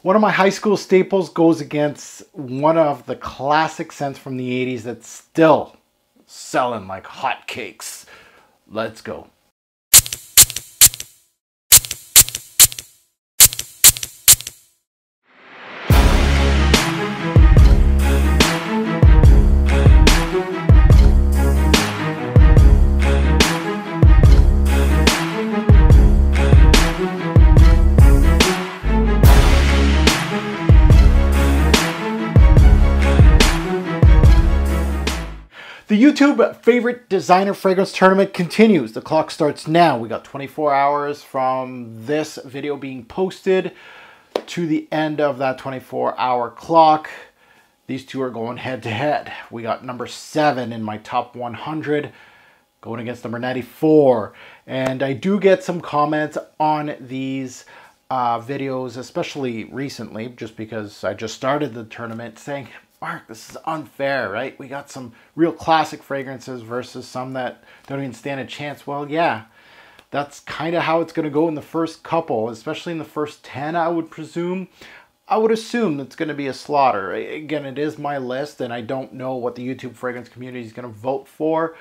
One of my high school staples goes against one of the classic scents from the 80s that's still selling like hotcakes. Let's go. The YouTube favorite designer fragrance tournament continues. The clock starts now. We got 24 hours from this video being posted to the end of that 24-hour clock. These two are going head to head. We got number 7 in my top 100 going against number 94. And I do get some comments on these videos, especially recently, just because I just started the tournament, saying, Mark, this is unfair, right? We got some real classic fragrances versus some that don't even stand a chance. Well, yeah, that's kind of how it's going to go in the first couple, especially in the first 10, I would presume. I would assume it's going to be a slaughter. Again, it is my list, and I don't know what the YouTube fragrance community is going to vote for,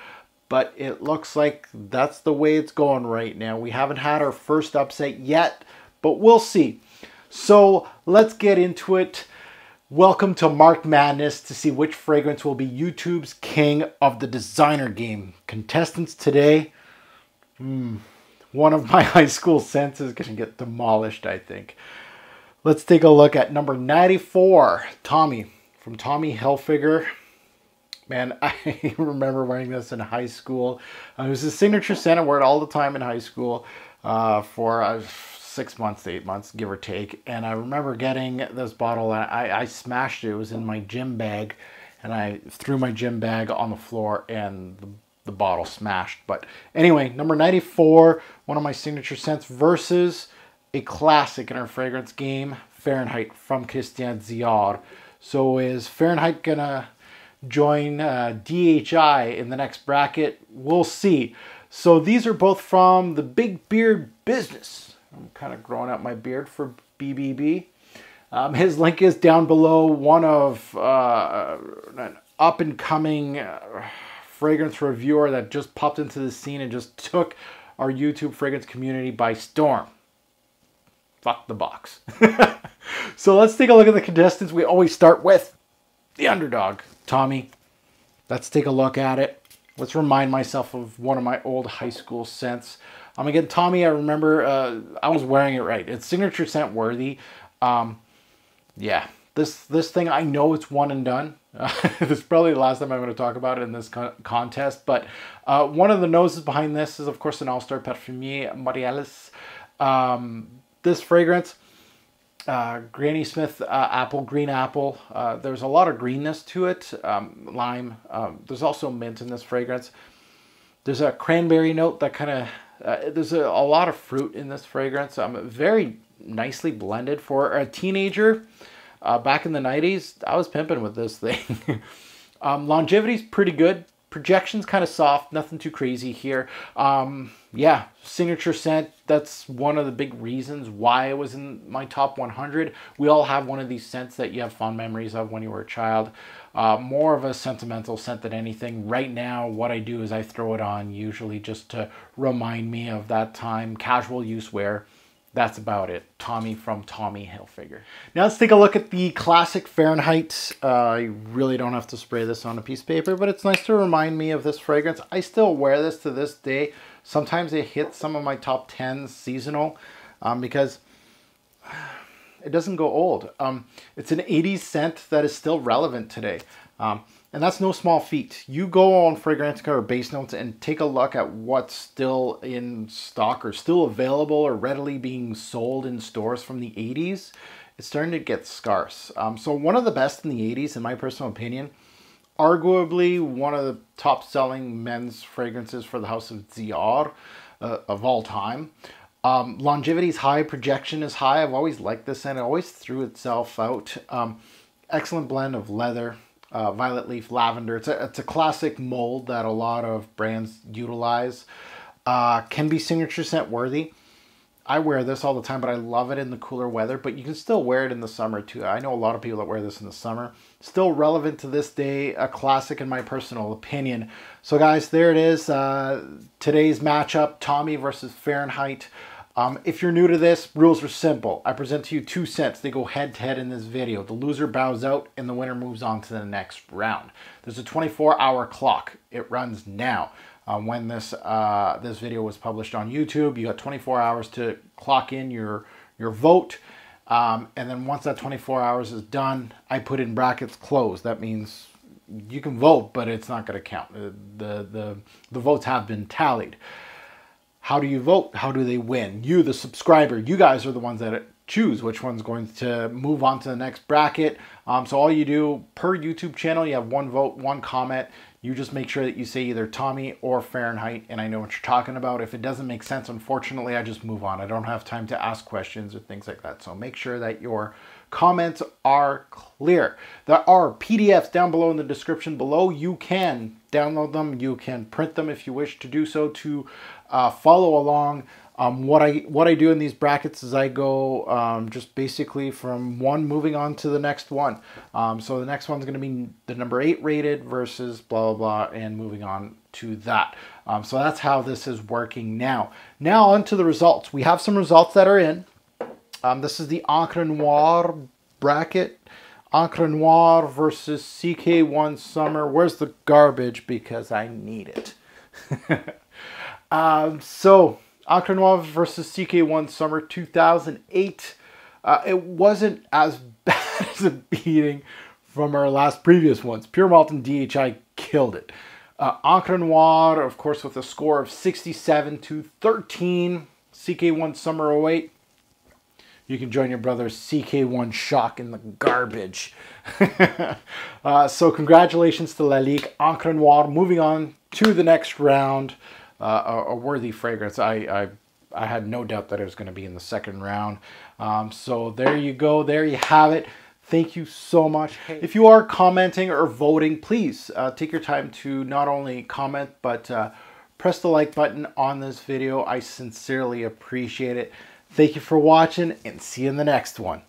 but it looks like that's the way it's going right now. We haven't had our first upset yet, but we'll see. So let's get into it. Welcome to Mark Madness to see which fragrance will be YouTube's king of the designer game. Contestants today, one of my high school scents is going to get demolished, I think. Let's take a look at number 94, Tommy, from Tommy Hilfiger. Man, I remember wearing this in high school. It was a signature scent. I wore it all the time in high school for 6 months to 8 months, give or take. And I remember getting this bottle, and I smashed it. It was in my gym bag, and I threw my gym bag on the floor, and the bottle smashed. But anyway, number 94, one of my signature scents versus a classic in our fragrance game, Fahrenheit from Christian Dior. So is Fahrenheit gonna join DHI in the next bracket? We'll see. So these are both from the Big Beard Business. I'm kind of growing out my beard for BBB. His link is down below. One of an up-and-coming fragrance reviewer that just popped into the scene and just took our YouTube fragrance community by storm. Fuck the box. So let's take a look at the contestants. We always start with the underdog, Tommy. Let's take a look at it. Let's remind myself of one of my old high school scents. Again, Tommy, I remember I was wearing it right. It's signature scent worthy. Yeah, this thing, I know it's one and done. This is probably the last time I'm going to talk about it in this contest. But one of the noses behind this is, of course, an all-star Parfumier Mariellis. This fragrance, Granny Smith green apple. There's a lot of greenness to it, lime. There's also mint in this fragrance. There's a cranberry note that kind of, there's a lot of fruit in this fragrance. Very nicely blended for a teenager. Back in the 90s, I was pimping with this thing. Longevity's pretty good. Projection's kind of soft, nothing too crazy here. Yeah, signature scent. That's one of the big reasons why it was in my top 100. We all have one of these scents that you have fond memories of when you were a child. More of a sentimental scent than anything. Right now, what I do is I throw it on, usually just to remind me of that time. Casual use wear. That's about it. Tommy from Tommy Hilfiger. Now let's take a look at the classic Fahrenheit. I really don't have to spray this on a piece of paper, but it's nice to remind me of this fragrance. I still wear this to this day. Sometimes it hits some of my top 10s seasonal because it doesn't go old. It's an 80s scent that is still relevant today. And that's no small feat. You go on Fragrantica or Base Notes and take a look at what's still in stock or still available or readily being sold in stores from the 80s. It's starting to get scarce. So one of the best in the 80s, in my personal opinion, arguably one of the top selling men's fragrances for the House of Dior of all time. Longevity is high, projection is high. I've always liked this and it always threw itself out. Excellent blend of leather, violet leaf, lavender. It's a classic mold that a lot of brands utilize. Can be signature scent worthy. I wear this all the time, but I love it in the cooler weather, but you can still wear it in the summer too. I know a lot of people that wear this in the summer. Still relevant to this day, a classic in my personal opinion. So guys, there it is. Today's matchup, Tommy versus Fahrenheit. If you're new to this, rules are simple. I present to you 2 sets. They go head to head in this video. The loser bows out and the winner moves on to the next round. There's a 24-hour clock. It runs now. When this video was published on YouTube, you got 24 hours to clock in your vote. And then once that 24 hours is done, I put in brackets closed. That means you can vote, but it's not going to count. The votes have been tallied. How do you vote? How do they win? You, the subscriber, you guys are the ones that choose which one's going to move on to the next bracket. So all you do per YouTube channel, you have 1 vote, 1 comment. You just make sure that you say either Tommy or Fahrenheit, and I know what you're talking about. If it doesn't make sense, unfortunately, I just move on. I don't have time to ask questions or things like that. So make sure that your comments are clear. There are PDFs down below in the description below. You can download them. You can print them if you wish to do so to follow along. What I do in these brackets is I go just basically from one moving on to the next one. So the next one's going to be the number 8 rated versus blah, blah, blah, and moving on to that. So that's how this is working now. Now on to the results. We have some results that are in. This is the Encre Noir bracket. Encre Noir versus CK1 Summer. Where's the garbage? Because I need it. So Encre Noir versus CK1 Summer 2008. It wasn't as bad as a beating from our previous ones. Pure Malt and DHI killed it. Encre Noir, of course, with a score of 67-13. CK1 Summer 08. You can join your brother CK1 Shock in the garbage. So congratulations to La Ligue. Encre Noir moving on to the next round. A worthy fragrance. I had no doubt that it was going to be in the second round. So there you go. There you have it. Thank you so much. If you are commenting or voting, please take your time to not only comment, but press the like button on this video. I sincerely appreciate it. Thank you for watching and see you in the next one.